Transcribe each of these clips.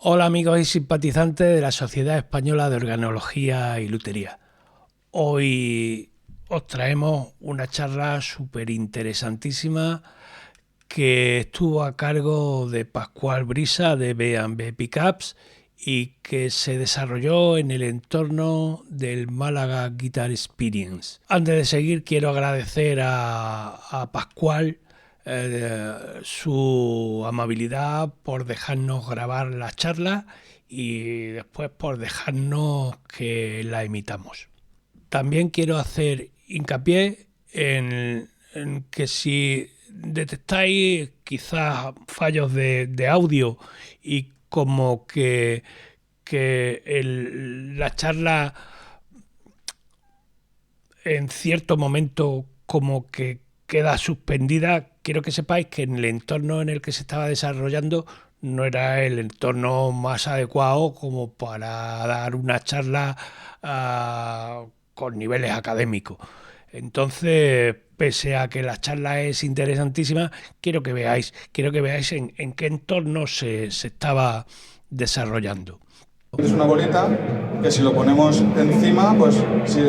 Hola amigos y simpatizantes de la Sociedad Española de Organología y Lutería. Hoy os traemos una charla súper interesantísima que estuvo a cargo de Pascual Brisa de B&B Pickups y que se desarrolló en el entorno del Málaga Guitar Experience. Antes de seguir quiero agradecer a Pascual su amabilidad por dejarnos grabar la charla y después por dejarnos que la emitamos. También quiero hacer hincapié en que si detectáis quizás fallos de audio y como que la charla en cierto momento como que queda suspendida, quiero que sepáis que en el entorno en el que se estaba desarrollando no era el entorno más adecuado como para dar una charla con niveles académicos. Entonces, pese a que la charla es interesantísima, quiero que veáis en qué entorno se estaba desarrollando. Es una bolita que si lo ponemos encima, pues si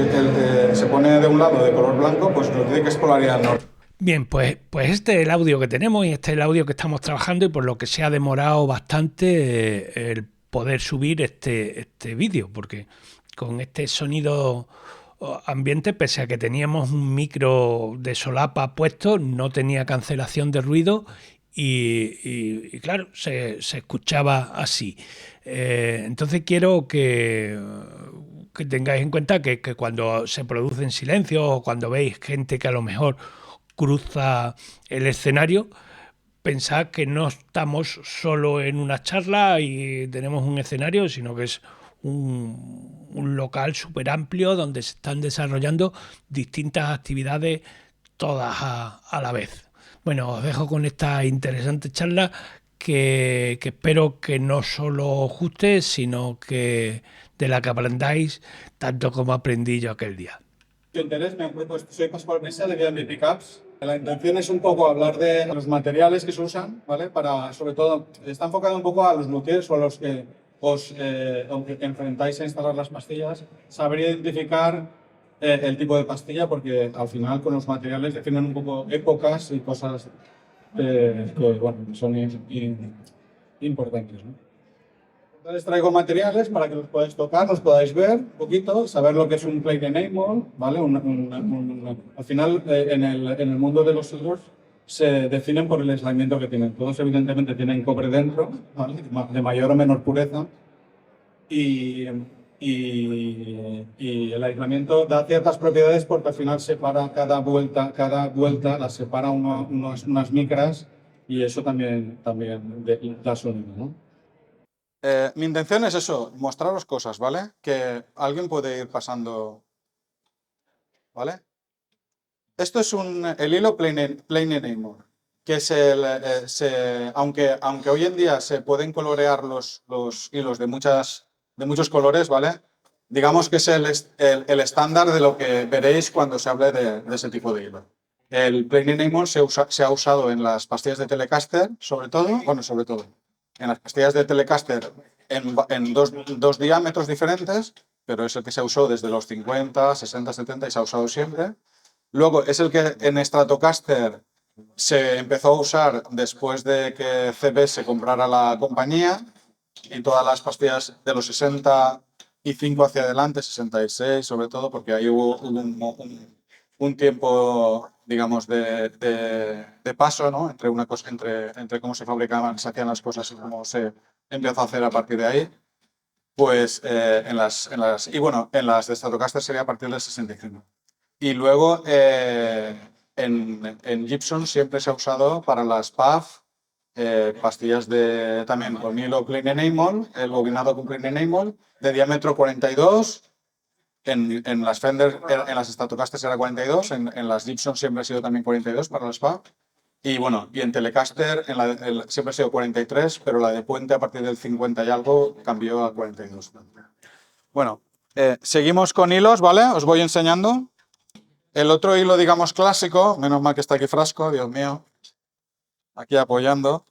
se pone de un lado de color blanco, pues nos dice que es polaridad norte. Bien, pues este es el audio que tenemos y este es el audio que estamos trabajando y por lo que se ha demorado bastante el poder subir este vídeo, porque con este sonido ambiente, pese a que teníamos un micro de solapa puesto, no tenía cancelación de ruido y claro, se escuchaba así. Entonces quiero que tengáis en cuenta que cuando se producen silencios o cuando veis gente que a lo mejor cruza el escenario, pensad que no estamos solo en una charla y tenemos un escenario, sino que es un local súper amplio donde se están desarrollando distintas actividades todas a la vez. Bueno, os dejo con esta interesante charla que espero que no solo os guste, sino que de la que aprendáis tanto como aprendí yo aquel día. Tu interés, pues soy Pascual Brisa de B&B Pickups. La intención es un poco hablar de los materiales que se usan, ¿vale? Para, sobre todo, está enfocado un poco a los luthiers o a los que os enfrentáis a instalar las pastillas, saber identificar el tipo de pastilla, porque al final con los materiales definen un poco épocas y cosas que bueno, son importantes, ¿no? Entonces traigo materiales para que los podáis tocar, los podáis ver un poquito, saber lo que es un plate enamel, ¿vale? Al final, en el mundo de los softwares se definen por el aislamiento que tienen. Todos evidentemente tienen cobre dentro, ¿vale? De mayor o menor pureza. Y, y el aislamiento da ciertas propiedades porque al final separa cada vuelta la separa unas micras y eso también da sonido, ¿no? Mi intención es eso, mostraros cosas, ¿vale? Que alguien puede ir pasando, ¿vale? Esto es el hilo Plain Enamel, que es aunque hoy en día se pueden colorear los hilos de muchos colores, ¿vale? Digamos que es el estándar de lo que veréis cuando se hable de ese tipo de hilo. El Plain Enamel se ha usado en las pastillas de Telecaster, sobre todo, bueno, sobre todo, en las pastillas de Telecaster en dos diámetros diferentes, pero es el que se usó desde los 50, 60, 70 y se ha usado siempre. Luego es el que en Stratocaster se empezó a usar después de que CB comprara la compañía y todas las pastillas de los 65 hacia adelante, 66 sobre todo, porque ahí hubo un tiempo, digamos, de paso, ¿no? Entre una cosa, entre cómo se fabricaban, se hacían las cosas y cómo se empezó a hacer a partir de ahí. Pues y bueno, en las de Stratocaster sería a partir del 65. Y luego en Gibson siempre se ha usado para las PAF, pastillas también con hilo Plain Enamel, el bobinado con Plain Enamel, de diámetro 42. En las Fender, en las Stratocaster era 42, en las Gibson siempre ha sido también 42 para las PAF. Y bueno, y en Telecaster siempre ha sido 43, pero la de puente a partir del 50 y algo cambió a 42. Bueno, seguimos con hilos, ¿vale? Os voy enseñando. El otro hilo, digamos, clásico, menos mal que está aquí Frasco, Dios mío, aquí apoyando.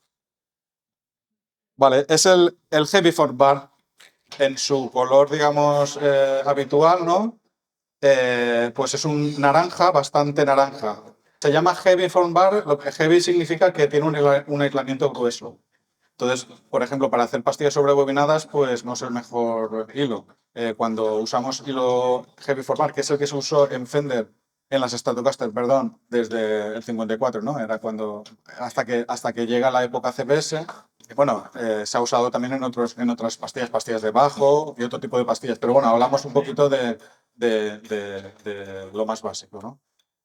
Vale, es el Heavy Form Bar en su color, digamos, habitual, ¿no? Pues es un naranja, bastante naranja. Se llama Heavy Form Bar, lo que heavy significa que tiene un aislamiento grueso. Entonces, por ejemplo, para hacer pastillas sobrebobinadas, pues no es el mejor hilo. Cuando usamos hilo Heavy Form Bar, que es el que se usó en Fender, en las Stratocaster, perdón, desde el 54, ¿no? Era cuando, hasta que llega la época CBS. Bueno, se ha usado también en otras pastillas de bajo y otro tipo de pastillas. Pero bueno, hablamos un poquito de lo más básico, ¿no?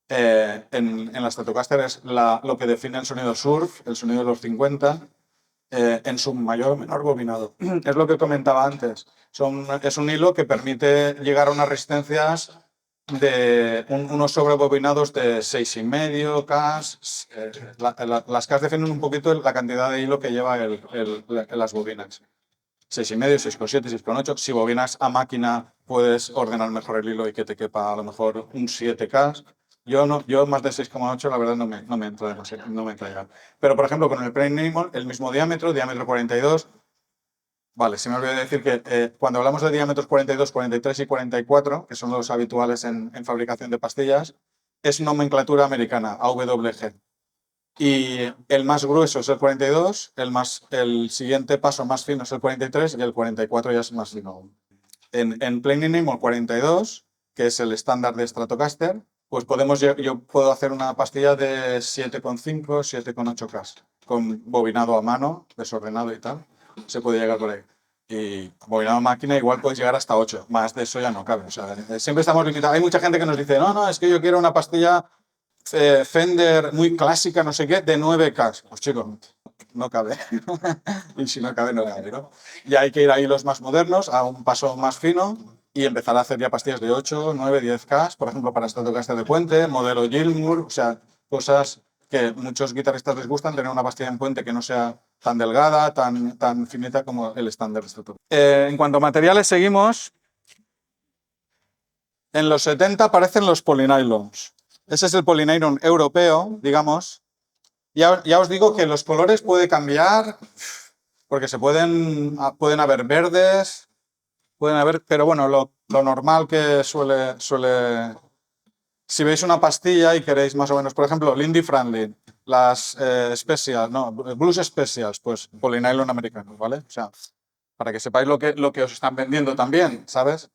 En la Stratocaster es lo que define el sonido surf, el sonido de los 50, en su mayor o menor bobinado. Es lo que comentaba antes. Es un hilo que permite llegar a unas resistencias de unos sobrebobinados de 6,5 Ks. Las Ks definen un poquito la cantidad de hilo que lleva las bobinas. 6,5, 6,7, 6,8. Si bobinas a máquina, puedes ordenar mejor el hilo y que te quepa a lo mejor un 7K. Yo más de 6,8 la verdad no me entra demasiado, no me entra ya. Pero por ejemplo con el Plain Enamel, el mismo diámetro 42. Vale, se me olvidó decir que cuando hablamos de diámetros 42, 43 y 44, que son los habituales en fabricación de pastillas, es nomenclatura americana, AWG. Y el más grueso es el 42, el siguiente paso más fino es el 43 y el 44 ya es más fino. En Plain Enamel 42, que es el estándar de Stratocaster, pues yo puedo hacer una pastilla de 7,5, 7,8K, con bobinado a mano, desordenado y tal. Se puede llegar por ahí. Y bobinado a máquina igual puedes llegar hasta 8. Más de eso ya no cabe. O sea, siempre estamos limitados. Hay mucha gente que nos dice, no, es que yo quiero una pastilla Fender muy clásica, no sé qué, de 9K. Pues chicos, no cabe. Y si no cabe, no cabe, ¿no? Y hay que ir a hilos más modernos, a un paso más fino y empezar a hacer ya pastillas de 8, 9, 10K, por ejemplo, para Stratocaster de puente, modelo Gilmour, o sea, cosas que muchos guitarristas les gustan, tener una pastilla en puente que no sea tan delgada, tan finita como el estándar de Stratocaster. En cuanto a materiales, seguimos. En los 70 aparecen los polynylons. Ese es el polynylon europeo, digamos. Ya os digo que los colores pueden cambiar, porque pueden haber verdes, pero bueno, lo normal que suele. Si veis una pastilla y queréis más o menos, por ejemplo, Lindy Franklin, las Specials, no, Blues Specials, pues polynylon americano, ¿vale? O sea, para que sepáis lo que os están vendiendo también, ¿sabes?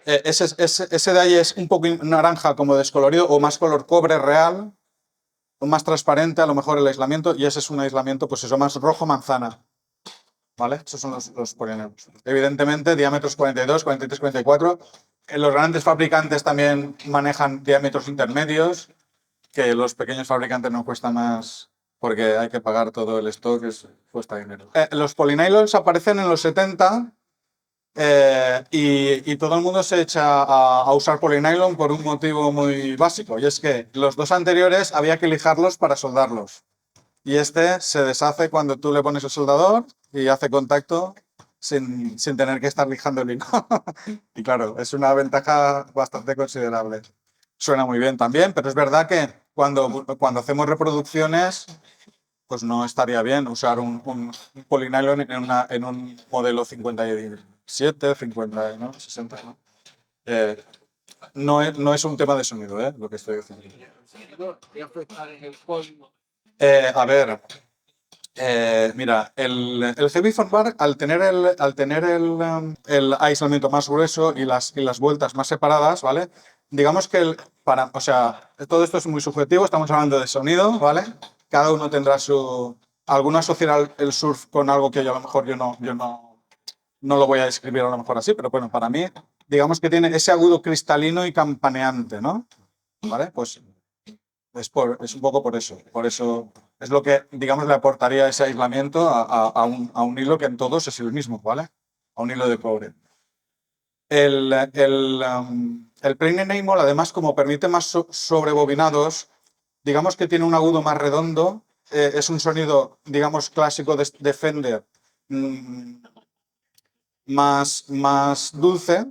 Ese de ahí es un poco naranja como descolorido o más color cobre real, o más transparente a lo mejor el aislamiento, y ese es un aislamiento pues eso más rojo manzana, ¿vale? Esos son los polineros. Evidentemente diámetros 42, 43, 44. Los grandes fabricantes también manejan diámetros intermedios, que los pequeños fabricantes no cuesta más porque hay que pagar todo el stock, cuesta dinero. Los polynylons aparecen en los 70. Y todo el mundo se echa a usar polynylon por un motivo muy básico, y es que los dos anteriores había que lijarlos para soldarlos. Y este se deshace cuando tú le pones el soldador y hace contacto sin tener que estar lijando el hilo. Y claro, es una ventaja bastante considerable. Suena muy bien también, pero es verdad que cuando hacemos reproducciones, pues no estaría bien usar un polynylon en un modelo 57, 50, ¿no? 60, ¿no? No es un tema de sonido, lo que estoy diciendo. A ver, mira, el Heavy Form Bar, al tener el aislamiento más grueso y las vueltas más separadas, ¿vale? Digamos que o sea, todo esto es muy subjetivo, estamos hablando de sonido, ¿vale? Cada uno tendrá alguno asociará el surf con algo que yo a lo mejor yo no lo voy a describir a lo mejor así, pero bueno, para mí, digamos que tiene ese agudo cristalino y campaneante, ¿no? ¿Vale? Pues es un poco por eso. Por eso es lo que, digamos, le aportaría ese aislamiento a un hilo que en todos es el mismo, ¿vale? A un hilo de cobre. El Plain Enamel, además, como permite más sobrebobinados, digamos que tiene un agudo más redondo, es un sonido, digamos, clásico de Fender, más dulce,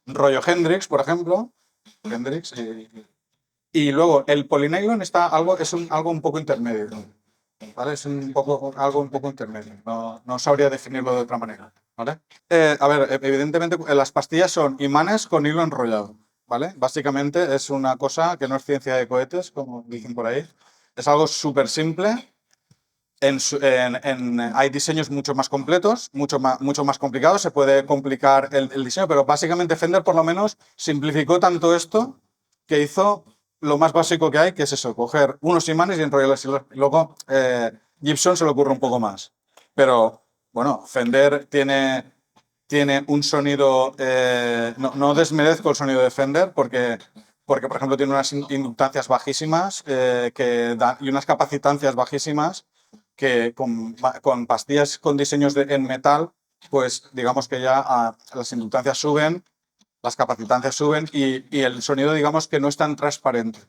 rollo Hendrix, por ejemplo. Hendrix. Y luego el polynylon es algo un poco intermedio. ¿vale? Es un poco, algo un poco intermedio, no sabría definirlo de otra manera, ¿vale? A ver, evidentemente las pastillas son imanes con hilo enrollado, ¿vale? Básicamente es una cosa que no es ciencia de cohetes, como dicen por ahí. Es algo súper simple. Hay diseños mucho más completos, mucho más complicados. Se puede complicar el diseño, pero básicamente Fender por lo menos simplificó tanto esto que hizo lo más básico que hay, que es eso, coger unos imanes y enrollarlos. Luego Gibson se le ocurre un poco más. Pero bueno, Fender tiene un sonido, no desmerezco el sonido de Fender porque por ejemplo, tiene unas inductancias bajísimas y unas capacitancias bajísimas que con pastillas con diseños en metal, pues digamos que ya las inductancias suben, las capacitancias suben y el sonido digamos que no es tan transparente,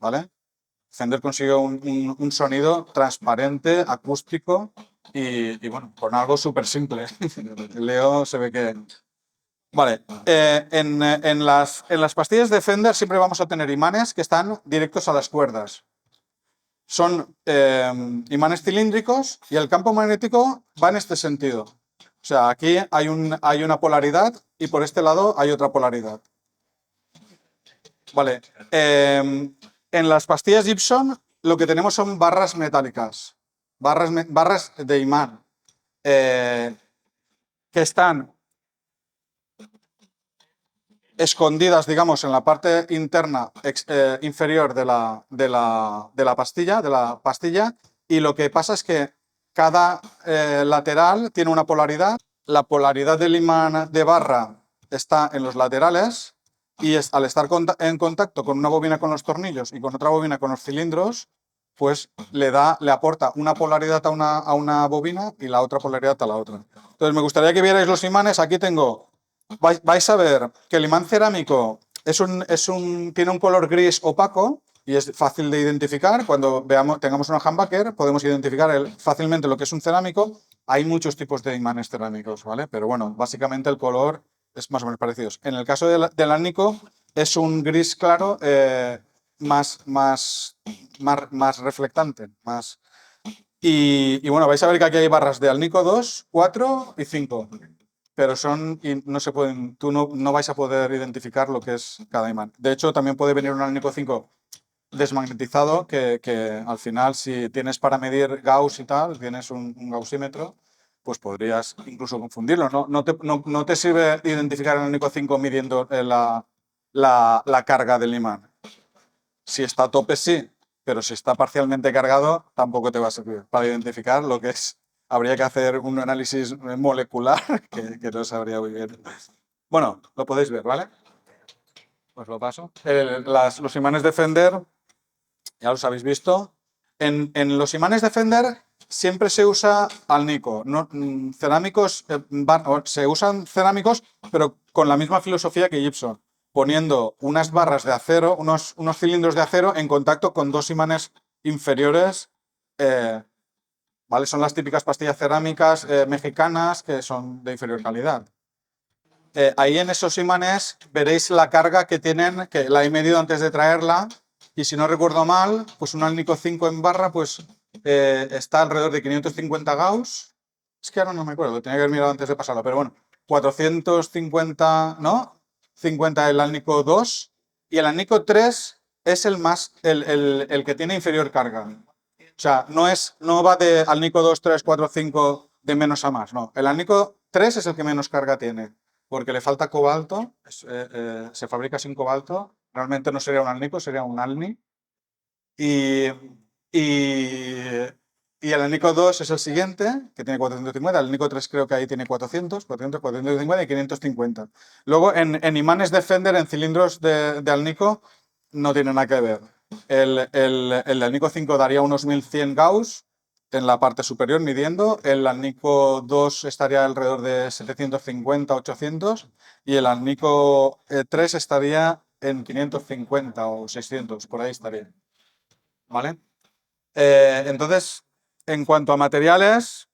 ¿vale? Fender consiguió un sonido transparente, acústico y bueno, con algo súper simple. Leo se ve que... Vale, en las pastillas de Fender siempre vamos a tener imanes que están directos a las cuerdas. Son imanes cilíndricos y el campo magnético va en este sentido. O sea, aquí hay una polaridad y por este lado hay otra polaridad. Vale. En las pastillas Gibson lo que tenemos son barras metálicas, barras de imán, que están escondidas, digamos, en la parte interna inferior de la pastilla, y lo que pasa es que cada lateral tiene una polaridad. La polaridad del imán de barra está en los laterales y al estar en contacto con una bobina con los tornillos y con otra bobina con los cilindros, pues le aporta una polaridad a una bobina y la otra polaridad a la otra. Entonces me gustaría que vierais los imanes. Aquí vais a ver que el imán cerámico tiene un color gris opaco y es fácil de identificar. Cuando tengamos una humbucker podemos identificar fácilmente lo que es un cerámico. Hay muchos tipos de imanes cerámicos, ¿vale? Pero bueno, básicamente el color es más o menos parecido. En el caso del alnico es un gris claro más reflectante. Y bueno, vais a ver que aquí hay barras de alnico 2, 4 y 5. Pero no se pueden, tú no vais a poder identificar lo que es cada imán. De hecho, también puede venir un alnico 5 desmagnetizado que al final, si tienes para medir Gauss y tal, tienes un gaussímetro, pues podrías incluso confundirlo. No te sirve identificar el alnico 5 midiendo la carga del imán. Si está a tope, sí, pero si está parcialmente cargado, tampoco te va a servir para identificar lo que es. Habría que hacer un análisis molecular que no sabría muy bien. Bueno, lo podéis ver, ¿vale? Pues lo paso. Los imanes de Fender, ya los habéis visto. En los imanes de Fender siempre se usa alnico. Cerámicos, se usan cerámicos, pero con la misma filosofía que Gibson, poniendo unas barras de acero, unos cilindros de acero en contacto con dos imanes inferiores. ¿Vale? Son las típicas pastillas cerámicas mexicanas que son de inferior calidad. Ahí en esos imanes veréis la carga que tienen, que la he medido antes de traerla, y si no recuerdo mal, pues un alnico 5 en barra pues está alrededor de 550 Gauss. Es que ahora no me acuerdo, tenía que haber mirado antes de pasarlo, pero bueno, 450, ¿no? 50 el alnico 2 y el alnico 3 es el que tiene inferior carga. O sea, no va de alnico 2, 3, 4, 5 de menos a más, no. El alnico 3 es el que menos carga tiene, porque le falta cobalto, se fabrica sin cobalto. Realmente no sería un alnico, sería un alni. Y, y el alnico 2 es el siguiente, que tiene 450. El alnico 3 creo que ahí tiene 400, 450 y 550. Luego, en imanes de Fender, en cilindros de alnico, no tiene nada que ver. El alnico 5 daría unos 1100 Gauss en la parte superior midiendo. El alnico 2 estaría alrededor de 750, 800. Y el alnico 3 estaría en 550 o 600, por ahí estaría. ¿Vale? Entonces, en cuanto a materiales,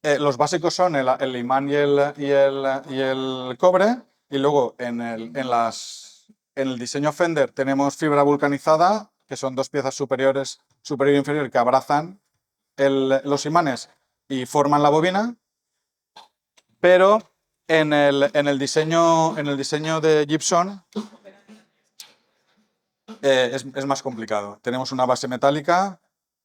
los básicos son el imán y el cobre. Y luego en el diseño Fender tenemos fibra vulcanizada que son dos piezas superiores, superior e inferior, que abrazan los imanes y forman la bobina, pero en el diseño de Gibson es más complicado. Tenemos una base metálica,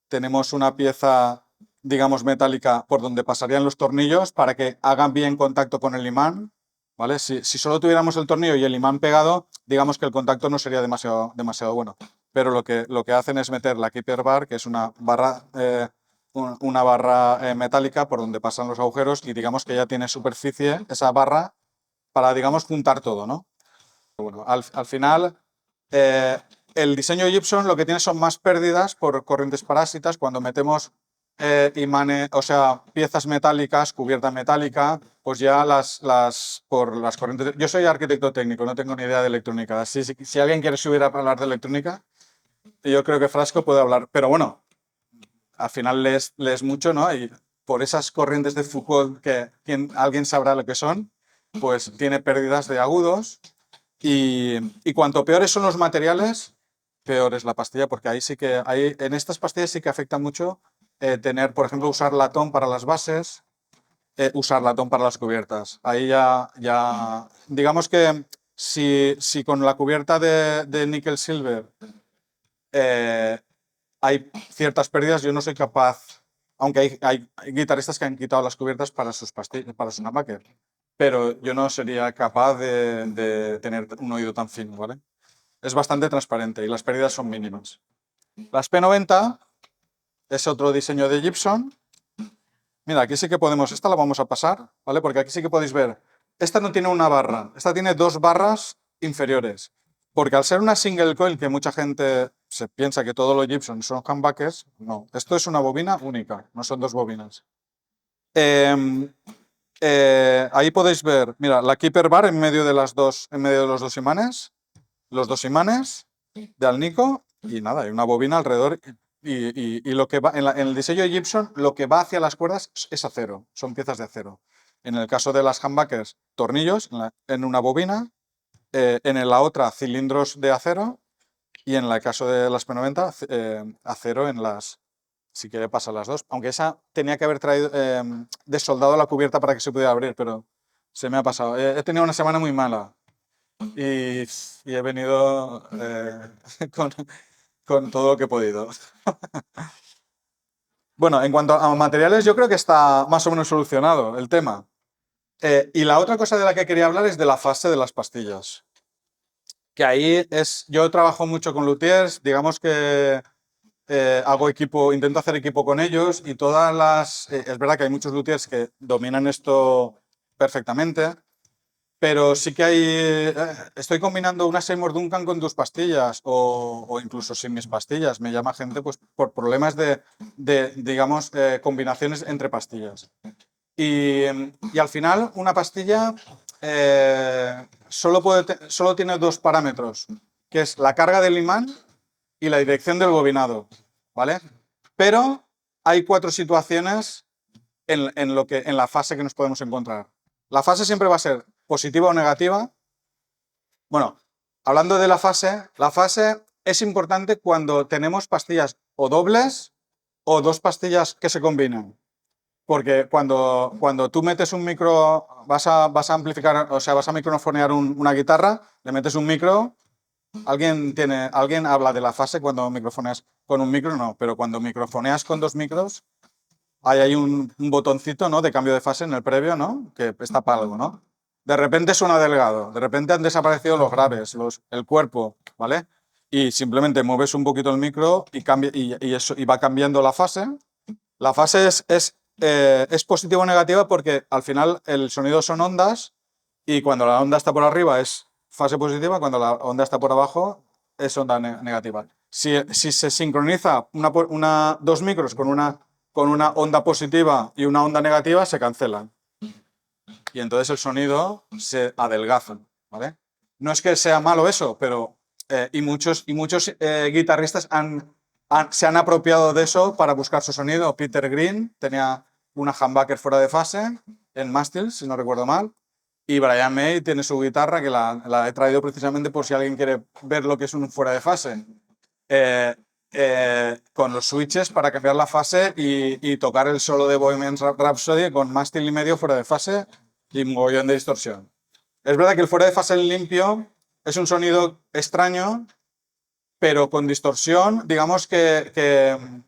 tenemos una pieza, digamos, metálica por donde pasarían los tornillos para que hagan bien contacto con el imán, ¿vale? Si solo tuviéramos el tornillo y el imán pegado, digamos que el contacto no sería demasiado bueno. Pero lo que hacen es meter la keeper bar, que es una barra metálica por donde pasan los agujeros, y digamos que ya tiene superficie esa barra para, digamos, juntar todo, ¿no? Bueno, al final, el diseño de Gibson lo que tiene son más pérdidas por corrientes parásitas cuando metemos imanes, o sea, piezas metálicas, cubierta metálica, pues ya por las corrientes. Yo soy arquitecto técnico, no tengo ni idea de electrónica. Si alguien quiere subir a hablar de electrónica, yo creo que Frasco puede hablar. Pero bueno, al final lees mucho, ¿no? Y por esas corrientes de Foucault que alguien sabrá lo que son, pues tiene pérdidas de agudos. Y cuanto peores son los materiales, peor es la pastilla, porque ahí sí que en estas pastillas sí que afecta mucho tener, por ejemplo, usar latón para las bases, usar latón para las cubiertas. Ahí ya digamos que si con la cubierta de níquel silver hay ciertas pérdidas, yo no soy capaz, aunque hay guitarristas que han quitado las cubiertas para sus pastillas, para sus humbucker, pero yo no sería capaz de tener un oído tan fino, ¿vale? Es bastante transparente y las pérdidas son mínimas. Las P90 es otro diseño de Gibson. Mira, aquí sí que podemos, esta la vamos a pasar, ¿vale? Porque aquí sí que podéis ver, esta no tiene una barra, esta tiene dos barras inferiores. Porque al ser una single coil, que mucha gente se piensa que todos los Gibson son humbuckers, no. Esto es una bobina única, no son dos bobinas. Ahí podéis ver, mira, la keeper bar en medio de los dos imanes, los dos imanes de Alnico, y nada, hay una bobina alrededor. Y lo que va en el diseño de Gibson, lo que va hacia las cuerdas es acero, son piezas de acero. En el caso de las humbuckers, tornillos en una bobina, en la otra cilindros de acero, y en el caso de las P90 acero en las, si quiere pasar las dos, aunque esa tenía que haber traído desoldado la cubierta para que se pudiera abrir, pero se me ha pasado. He tenido una semana muy mala y he venido con todo lo que he podido. Bueno, en cuanto a materiales, yo creo que está más o menos solucionado el tema. Y la otra cosa de la que quería hablar es de la fase de las pastillas. Que ahí yo trabajo mucho con luthiers, digamos que intento hacer equipo con ellos, y es verdad que hay muchos luthiers que dominan esto perfectamente, pero sí que estoy combinando una Seymour Duncan con tus pastillas o incluso sin mis pastillas. Me llama gente pues por problemas digamos, combinaciones entre pastillas. Y al final una pastilla solo tiene dos parámetros, que es la carga del imán y la dirección del bobinado, ¿vale? Pero hay 4 situaciones en la fase que nos podemos encontrar. La fase siempre va a ser positiva o negativa. Bueno, hablando de la fase es importante cuando tenemos pastillas o dobles o dos pastillas que se combinan. Porque cuando tú metes un micro, vas a amplificar, o sea, vas a microfonear una guitarra, le metes un micro. ¿Alguien habla de la fase cuando microfoneas con un micro? No, pero cuando microfoneas con dos micros, hay un botoncito, ¿no?, de cambio de fase en el previo, ¿no?, que está para algo, ¿no? De repente suena delgado, de repente han desaparecido los graves, el cuerpo, ¿vale? Y simplemente mueves un poquito el micro y va cambiando la fase. La fase es positiva o negativa porque al final el sonido son ondas, y cuando la onda está por arriba es fase positiva, cuando la onda está por abajo es onda negativa. Si se sincroniza dos micros con una onda positiva y una onda negativa, se cancelan. Y entonces el sonido se adelgaza, ¿vale? No es que sea malo eso, pero muchos guitarristas se han apropiado de eso para buscar su sonido. Peter Green tenía una humbucker fuera de fase en mástil, si no recuerdo mal. Y Brian May tiene su guitarra, que la he traído precisamente por si alguien quiere ver lo que es un fuera de fase. con los switches para cambiar la fase y tocar el solo de Bohemian Rhapsody con mástil y medio fuera de fase y un mogollón de distorsión. Es verdad que el fuera de fase limpio es un sonido extraño, pero con distorsión, digamos que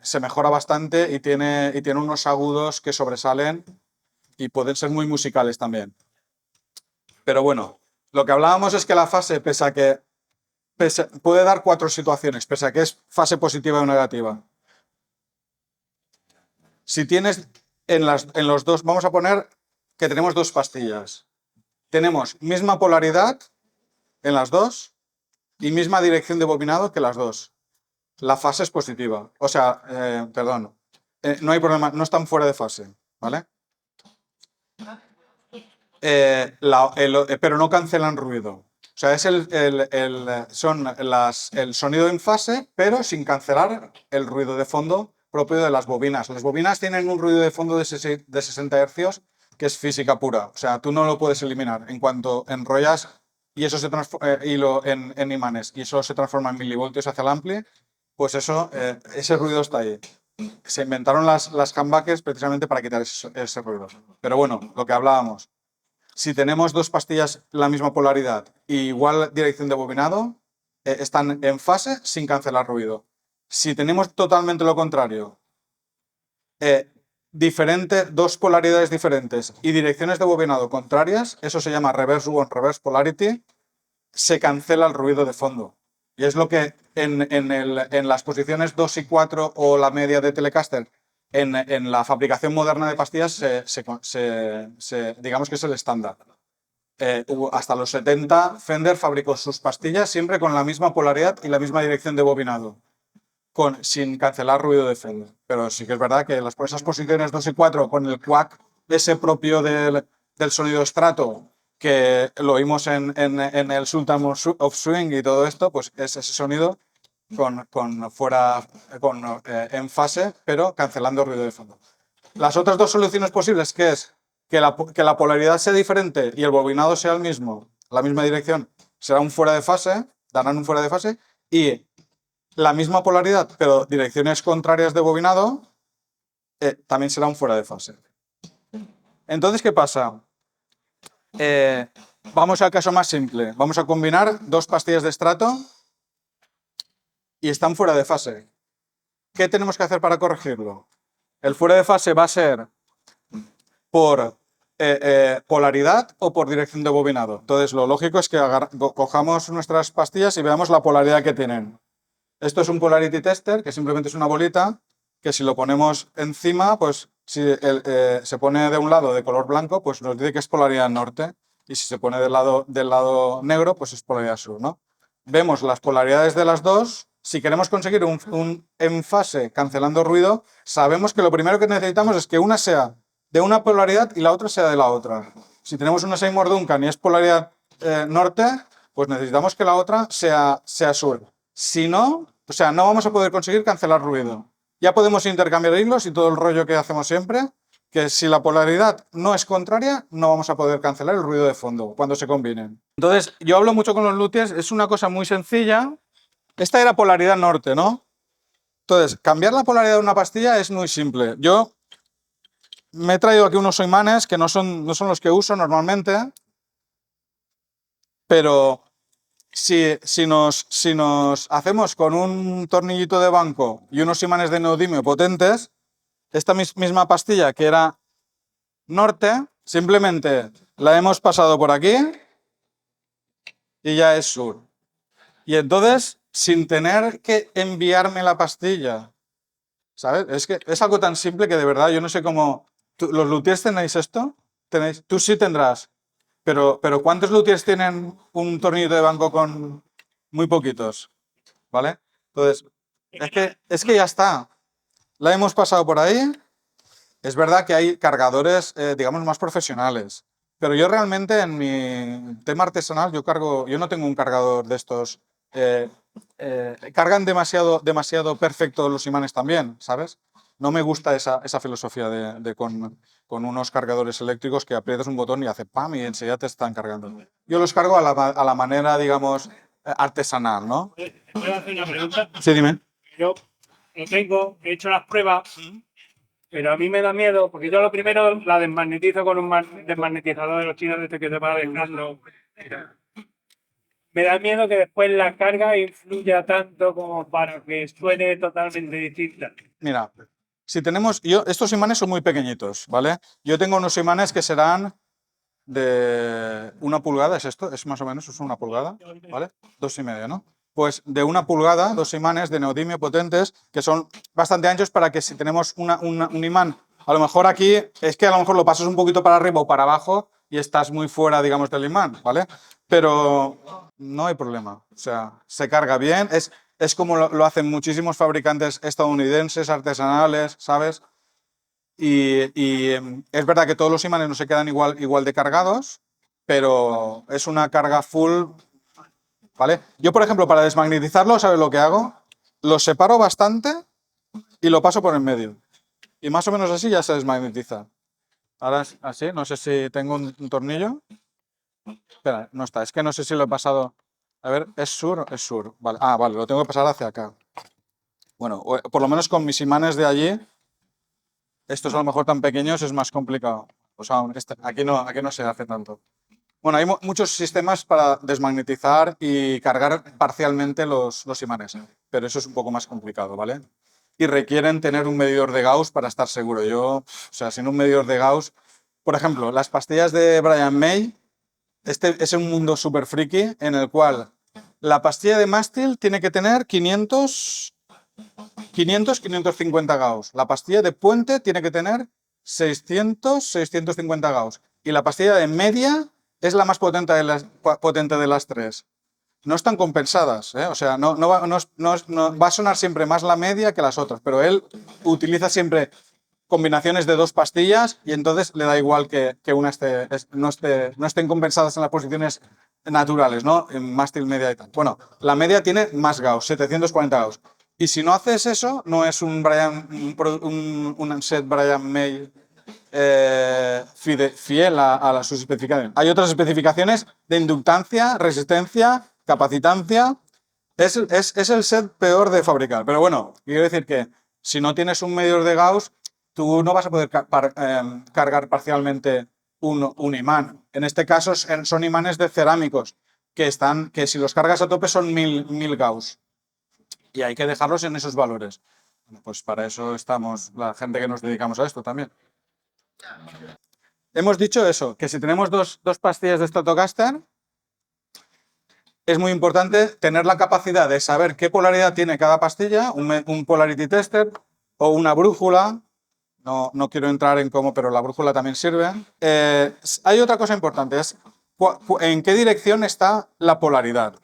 se mejora bastante y tiene unos agudos que sobresalen y pueden ser muy musicales también. Pero bueno, lo que hablábamos es que la fase, pese a que puede dar 4 situaciones, pese a que es fase positiva o negativa. Si tienes en los dos, vamos a poner que tenemos 2 pastillas. Tenemos misma polaridad en las dos y misma dirección de bobinado que las dos. La fase es positiva. O sea, perdón, no hay problema, no están fuera de fase, ¿vale? Pero no cancelan ruido. O sea, es el sonido en fase, pero sin cancelar el ruido de fondo propio de las bobinas. Las bobinas tienen un ruido de fondo de 60 Hz, que es física pura. O sea, tú no lo puedes eliminar. En cuanto enrollas y eso se hilo en imanes y eso se transforma en milivoltios hacia el ampli, pues eso, ese ruido está ahí. Se inventaron las humbuckers precisamente para quitar ese ruido. Pero bueno, lo que hablábamos. Si tenemos 2 pastillas la misma polaridad y igual dirección de bobinado, están en fase sin cancelar ruido. Si tenemos totalmente lo contrario, 2 polaridades diferentes y direcciones de bobinado contrarias, eso se llama reverse one, reverse polarity, se cancela el ruido de fondo. Y es lo que en las posiciones 2 y 4 o la media de Telecaster, en la fabricación moderna de pastillas, digamos que es el estándar. Hasta los 70, Fender fabricó sus pastillas siempre con la misma polaridad y la misma dirección de bobinado, sin cancelar ruido de Fender. Pero sí que es verdad que esas posiciones 2 y 4, con el quack ese propio del sonido estrato, que lo oímos en el Sultan of Swing y todo esto, pues es ese sonido en fase, pero cancelando ruido de fondo. Las otras 2 soluciones posibles, que es que la polaridad sea diferente y el bobinado sea el mismo, la misma dirección, será un fuera de fase, darán un fuera de fase, y la misma polaridad, pero direcciones contrarias de bobinado, también será un fuera de fase. Entonces, ¿qué pasa? Vamos al caso más simple. Vamos a combinar 2 pastillas de estrato y están fuera de fase. ¿Qué tenemos que hacer para corregirlo? El fuera de fase va a ser por polaridad o por dirección de bobinado. Entonces, lo lógico es que cojamos nuestras pastillas y veamos la polaridad que tienen. Esto es un polarity tester, que simplemente es una bolita, que si lo ponemos encima, pues si se pone de un lado de color blanco, pues nos dice que es polaridad norte, y si se pone del lado negro, pues es polaridad sur, ¿no? Vemos las polaridades de las dos. Si queremos conseguir un en fase cancelando ruido, sabemos que lo primero que necesitamos es que una sea de una polaridad y la otra sea de la otra. Si tenemos una Seymour Duncan y es polaridad norte, pues necesitamos que la otra sea sur. Si no, o sea, no vamos a poder conseguir cancelar ruido. Ya podemos intercambiar hilos y todo el rollo que hacemos siempre, que si la polaridad no es contraria, no vamos a poder cancelar el ruido de fondo cuando se combinen. Entonces, yo hablo mucho con los luthiers, es una cosa muy sencilla. Esta era polaridad norte, ¿no? Entonces, cambiar la polaridad de una pastilla es muy simple. Yo me he traído aquí unos imanes que no son los que uso normalmente, pero si nos hacemos con un tornillito de banco y unos imanes de neodimio potentes, esta misma pastilla que era norte, simplemente la hemos pasado por aquí y ya es sur. Y entonces, sin tener que enviarme la pastilla, ¿sabes? Es que es algo tan simple que de verdad yo no sé cómo... ¿Los luthiers tenéis esto? Tú sí tendrás. Pero ¿cuántos luthiers tienen un tornillo de banco con muy poquitos? ¿Vale? Entonces, es que ya está. La hemos pasado por ahí. Es verdad que hay cargadores, digamos, más profesionales. Pero yo realmente en mi tema artesanal, yo no tengo un cargador de estos. Cargan demasiado perfecto los imanes también, ¿sabes? No me gusta esa filosofía con unos cargadores eléctricos que aprietas un botón y hace ¡pam! Y enseguida te están cargando. Yo los cargo a la manera, digamos, artesanal, ¿no? ¿Puedo hacer una pregunta? Sí, dime. Yo lo tengo, he hecho las pruebas, pero a mí me da miedo, porque yo lo primero la desmagnetizo con un desmagnetizador de los chinos de este que se va dejando. Me da miedo que después la carga influya tanto como para que suene totalmente distinta. Mira, si tenemos, estos imanes son muy pequeñitos, ¿vale? Yo tengo unos imanes que serán de 1 pulgada, ¿es esto? Es más o menos, es 1 pulgada, ¿vale? 2,5, ¿no? Pues de 1 pulgada, 2 imanes de neodimio potentes que son bastante anchos para que si tenemos un imán, a lo mejor aquí es que a lo mejor lo pasas un poquito para arriba o para abajo y estás muy fuera, digamos, del imán, ¿vale? Pero no hay problema, o sea, se carga bien, es como lo hacen muchísimos fabricantes estadounidenses, artesanales, ¿sabes? Es verdad que todos los imanes no se quedan igual de cargados, pero es una carga full, ¿vale? Yo, por ejemplo, para desmagnetizarlo, ¿sabes lo que hago? Lo separo bastante y lo paso por el medio. Y más o menos así ya se desmagnetiza. Ahora es así, no sé si tengo un tornillo. Espera, no está, es que no sé si lo he pasado. A ver, ¿es sur? Es sur. Vale. Ah, vale, lo tengo que pasar hacia acá. Bueno, por lo menos con mis imanes de allí, estos a lo mejor tan pequeños es más complicado. Pues aún, aquí no se hace tanto. Bueno, hay muchos sistemas para desmagnetizar y cargar parcialmente los imanes, pero eso es un poco más complicado, ¿vale? Y requieren tener un medidor de Gauss para estar seguro. O sea, sin un medidor de Gauss, por ejemplo, las pastillas de Brian May, este es un mundo súper friki en el cual la pastilla de mástil tiene que tener 550 Gauss. La pastilla de puente tiene que tener 650 Gauss. Y la pastilla de media es la más potente de las tres. No están compensadas, ¿eh? O sea, no va a sonar siempre más la media que las otras, pero él utiliza siempre combinaciones de 2 pastillas y entonces le da igual que una no estén compensadas en las posiciones naturales, ¿no? En mástil media y tal. Bueno, la media tiene más Gauss, 740 Gauss. Y si no haces eso, no es un set Brian May fiel a sus especificaciones. Hay otras especificaciones de inductancia, resistencia, capacitancia. Es el set peor de fabricar. Pero bueno, quiero decir que si no tienes un medidor de Gauss, tú no vas a poder cargar parcialmente un imán. En este caso son imanes de cerámicos que si los cargas a tope son 1000 Gauss. Y hay que dejarlos en esos valores. Pues para eso estamos la gente que nos dedicamos a esto también. Hemos dicho eso, que si tenemos dos pastillas de Stratocaster, es muy importante tener la capacidad de saber qué polaridad tiene cada pastilla, un polarity tester o una brújula. No quiero entrar en cómo, pero la brújula también sirve. Hay otra cosa importante, es en qué dirección está la polaridad.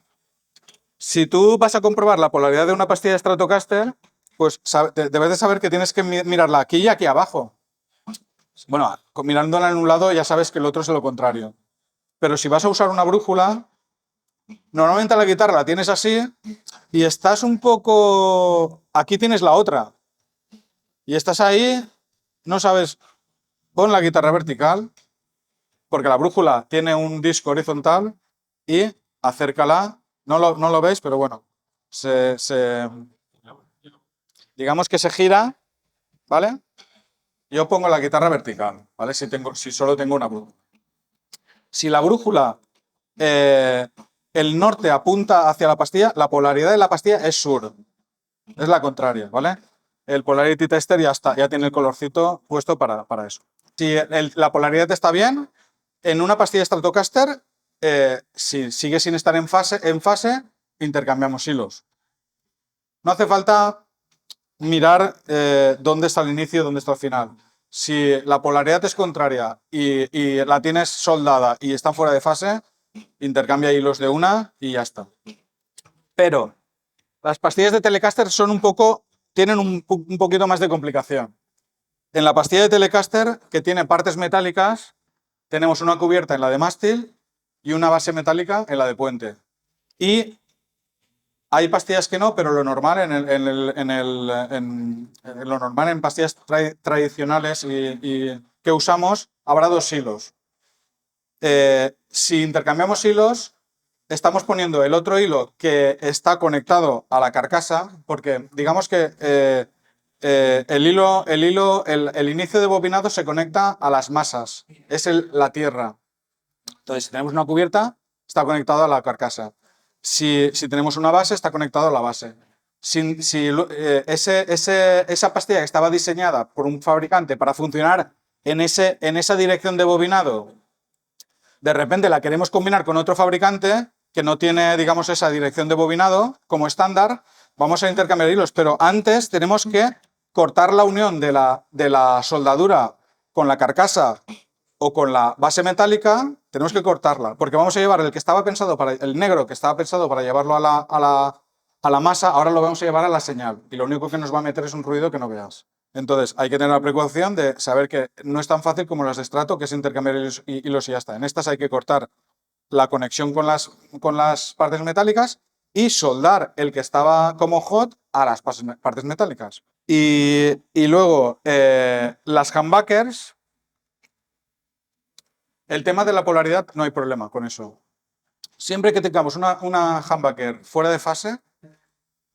Si tú vas a comprobar la polaridad de una pastilla de Stratocaster, pues debes de saber que tienes que mirarla aquí y aquí abajo. Bueno, mirándola en un lado ya sabes que el otro es lo contrario. Pero si vas a usar una brújula, normalmente la guitarra la tienes así y estás un poco... Aquí tienes la otra. Y estás ahí, no sabes... Pon la guitarra vertical, porque la brújula tiene un disco horizontal y acércala. No lo veis, pero bueno, digamos que se gira, ¿vale? Yo pongo la guitarra vertical, ¿vale? Si solo tengo una brújula. Si la brújula, el norte apunta hacia la pastilla, la polaridad de la pastilla es sur. Es la contraria, ¿vale? El polarity tester ya tiene el colorcito puesto para eso. Si la polaridad está bien, en una pastilla Stratocaster, si sigue sin estar en fase, intercambiamos hilos. No hace falta mirar dónde está el inicio y dónde está el final. Si la polaridad es contraria y la tienes soldada y está fuera de fase, intercambia hilos de una y ya está. Pero las pastillas de Telecaster tienen un poquito más de complicación. En la pastilla de Telecaster, que tiene partes metálicas, tenemos una cubierta en la de mástil y una base metálica en la de puente. Y hay pastillas que no, pero lo normal lo normal en pastillas tradicionales y que usamos habrá 2 hilos. Si intercambiamos hilos, estamos poniendo el otro hilo que está conectado a la carcasa, porque digamos que el inicio de bobinado se conecta a las masas, es la tierra. Entonces, si tenemos una cubierta, está conectado a la carcasa. Si tenemos una base, está conectado a la base. Esa pastilla que estaba diseñada por un fabricante para funcionar en esa dirección de bobinado, de repente la queremos combinar con otro fabricante que no tiene, digamos, esa dirección de bobinado como estándar, vamos a intercambiar hilos, pero antes tenemos que cortar la unión de la soldadura con la carcasa o con la base metálica, tenemos que cortarla, porque vamos a llevar el negro que estaba pensado para llevarlo a la masa, ahora lo vamos a llevar a la señal, y lo único que nos va a meter es un ruido que no veas. Entonces, hay que tener la precaución de saber que no es tan fácil como las de estrato, que es intercambiar hilos y ya está. En estas hay que cortar la conexión con las partes metálicas y soldar el que estaba como hot a las partes metálicas. Y luego, las humbuckers, el tema de la polaridad no hay problema con eso. Siempre que tengamos una humbucker fuera de fase,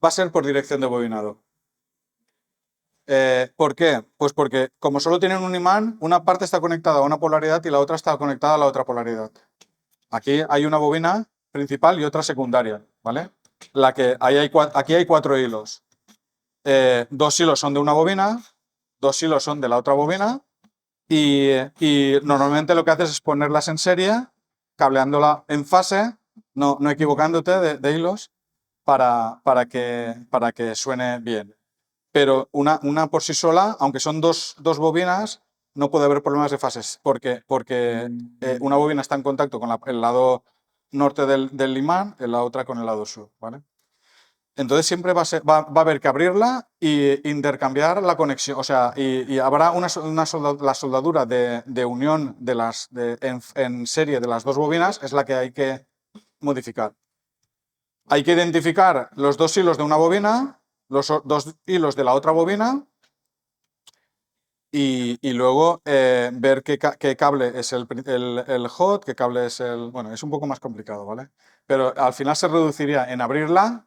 va a ser por dirección de bobinado. ¿Por qué? Pues porque como solo tienen un imán, una parte está conectada a una polaridad y la otra está conectada a la otra polaridad. Aquí hay una bobina principal y otra secundaria, ¿vale? Aquí hay 4 hilos. 2 hilos son de una bobina, 2 hilos son de la otra bobina y normalmente lo que haces es ponerlas en serie, cableándola en fase, no equivocándote de hilos para que suene bien. Pero una por sí sola, aunque son dos bobinas, no puede haber problemas de fases, porque una bobina está en contacto con el lado norte del imán, la otra con el lado sur, ¿vale? Entonces siempre va a haber que abrirla e intercambiar la conexión, o sea, y habrá la soldadura de unión en serie de las dos bobinas, es la que hay que modificar. Hay que identificar los 2 hilos de una bobina, los 2 hilos de la otra bobina y luego ver qué cable es el hot, qué cable es el... Bueno, es un poco más complicado, ¿vale? Pero al final se reduciría en abrirla,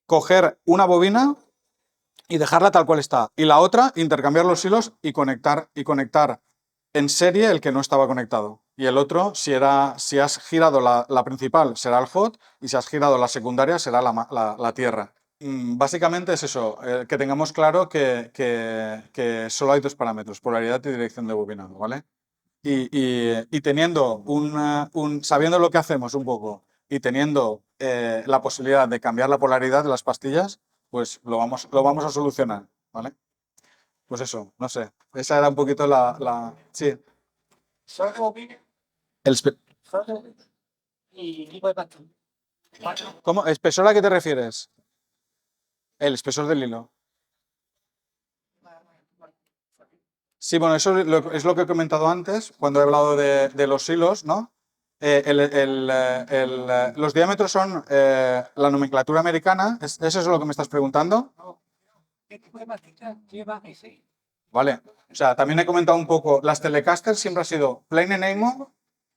coger una bobina y dejarla tal cual está. Y la otra, intercambiar los hilos y conectar en serie el que no estaba conectado. Y el otro, si has girado la principal, será el hot, y si has girado la secundaria, será la tierra. Básicamente es eso, que tengamos claro que solo hay 2 parámetros, polaridad y dirección de bobinado, ¿vale? Y teniendo sabiendo lo que hacemos un poco y teniendo la posibilidad de cambiar la polaridad de las pastillas, pues lo vamos a solucionar, ¿vale? Pues eso, no sé, esa era un poquito sí. ¿Cómo? ¿Espesor a qué te refieres? El espesor del hilo. Sí, bueno, eso es lo que he comentado antes, cuando he hablado de los hilos, ¿no? Los diámetros son la nomenclatura americana, ¿eso es lo que me estás preguntando? ¿Qué tipo de pastilla lleva ese? Vale, o sea, también he comentado un poco, las Telecaster siempre ha sido plain enamel,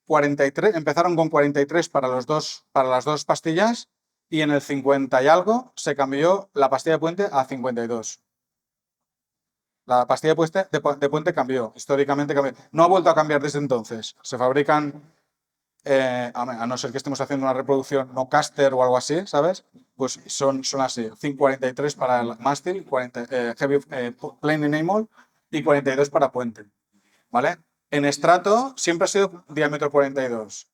43, empezaron con 43 para las dos pastillas y en el 50 y algo se cambió la pastilla de puente a 52. La pastilla de puente cambió, históricamente cambió. No ha vuelto a cambiar desde entonces. Se fabrican, a no ser que estemos haciendo una reproducción no caster o algo así, ¿sabes? Pues son así. 43 para el mástil, heavy, plain enamel y 42 para puente, ¿vale? En estrato siempre ha sido diámetro 42.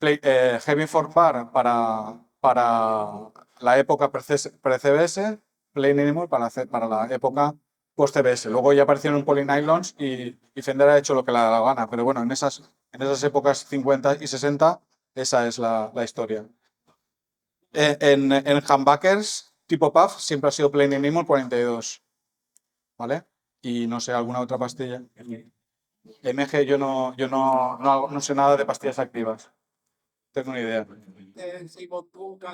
Heavy for bar para la época pre-CBS, plain enamel para la época post-CBS. Luego ya aparecieron polynylons y Fender ha hecho lo que le da la gana. Pero bueno, en esas épocas 50 y 60, esa es la historia. En humbuckers tipo puff siempre ha sido plain enamel 42. ¿Vale? Y no sé, alguna otra pastilla. MG yo no sé nada de pastillas activas. Tengo una idea.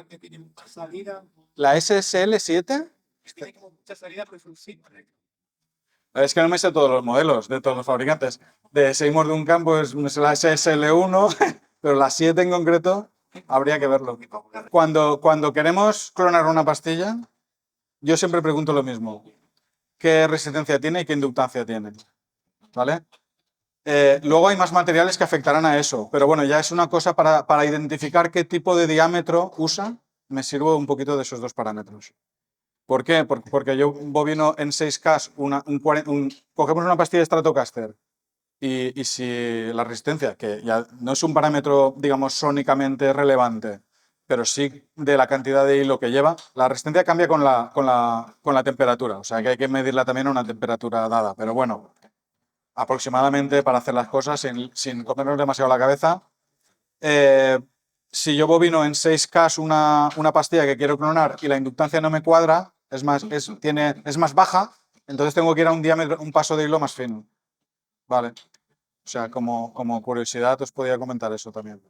Que tiene mucha salida. ¿La SSL7? Tiene como mucha salida, pero es un simple. Es que no me sé todos los modelos de todos los fabricantes. De Seymour Duncan, pues me sé la SSL1, pero la 7 en concreto, Habría que verlo. Cuando queremos clonar una pastilla, yo siempre pregunto lo mismo. ¿Qué resistencia tiene y qué inductancia tiene? ¿Vale? Luego hay más materiales que afectarán a eso, pero bueno, ya es una cosa para identificar qué tipo de diámetro usa, me sirvo un poquito de esos dos parámetros. ¿Por qué? Porque yo bobino en 6K, cogemos una pastilla de Stratocaster y si la resistencia, que ya no es un parámetro, digamos, sónicamente relevante, pero sí de la cantidad de hilo que lleva, la resistencia cambia con la temperatura, o sea que hay que medirla también a una temperatura dada, pero bueno, aproximadamente para hacer las cosas sin comernos demasiado la cabeza. Si yo bobino en 6K una pastilla que quiero clonar y la inductancia no me cuadra, es más baja, entonces tengo que ir a un paso de hilo más fino. Vale. O sea, como curiosidad os podía comentar eso también.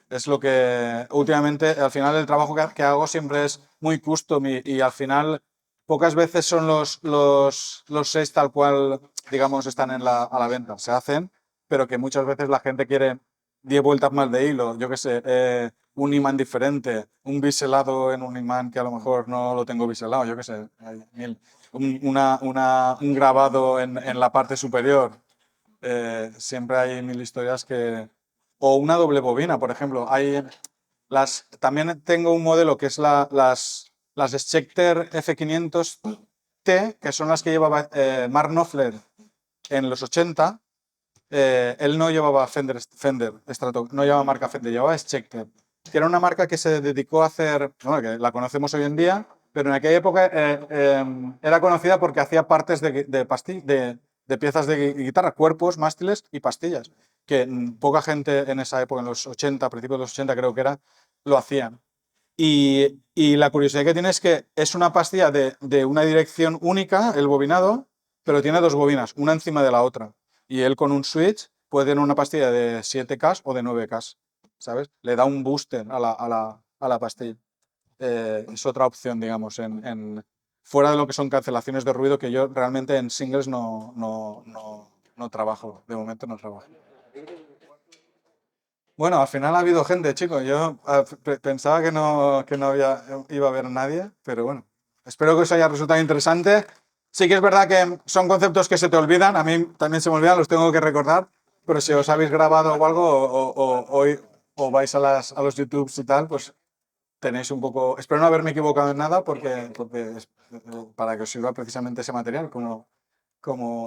Es lo que últimamente, al final el trabajo que hago siempre es muy custom y al final pocas veces son los sets tal cual, digamos, están a la venta. Se hacen, pero que muchas veces la gente quiere 10 vueltas más de hilo, yo qué sé, un imán diferente, un biselado en un imán que a lo mejor no lo tengo biselado, yo qué sé, hay mil. Un grabado en la parte superior. Siempre hay mil historias que... O una doble bobina, por ejemplo. También tengo un modelo que es las Schecter F500T, que son las que llevaba Mark Knopfler en los 80. Él no llevaba Fender no llevaba marca Fender, llevaba Schecter, que era una marca que se dedicó a hacer, bueno, que la conocemos hoy en día, pero en aquella época era conocida porque hacía partes de piezas de guitarra, cuerpos, mástiles y pastillas, que poca gente en esa época, en los 80, principios de los 80 creo que era, lo hacían. Y la curiosidad que tiene es que es una pastilla de una dirección única, el bobinado, pero tiene dos bobinas, una encima de la otra. Y él con un switch puede tener una pastilla de 7K o de 9K, ¿sabes? Le da un booster a la pastilla. Es otra opción, digamos, fuera de lo que son cancelaciones de ruido, que yo realmente en singles no trabajo, de momento no trabajo. Bueno, al final ha habido gente, chicos. Yo pensaba que no iba a haber nadie, pero bueno, espero que os haya resultado interesante. Sí que es verdad que son conceptos que se te olvidan, a mí también se me olvidan, los tengo que recordar, pero si os habéis grabado o algo o vais a los YouTubes y tal, pues tenéis un poco... Espero no haberme equivocado en nada porque para que os sirva precisamente ese material como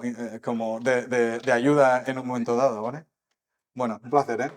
de ayuda en un momento dado, ¿vale? Bueno, un placer, ¿eh?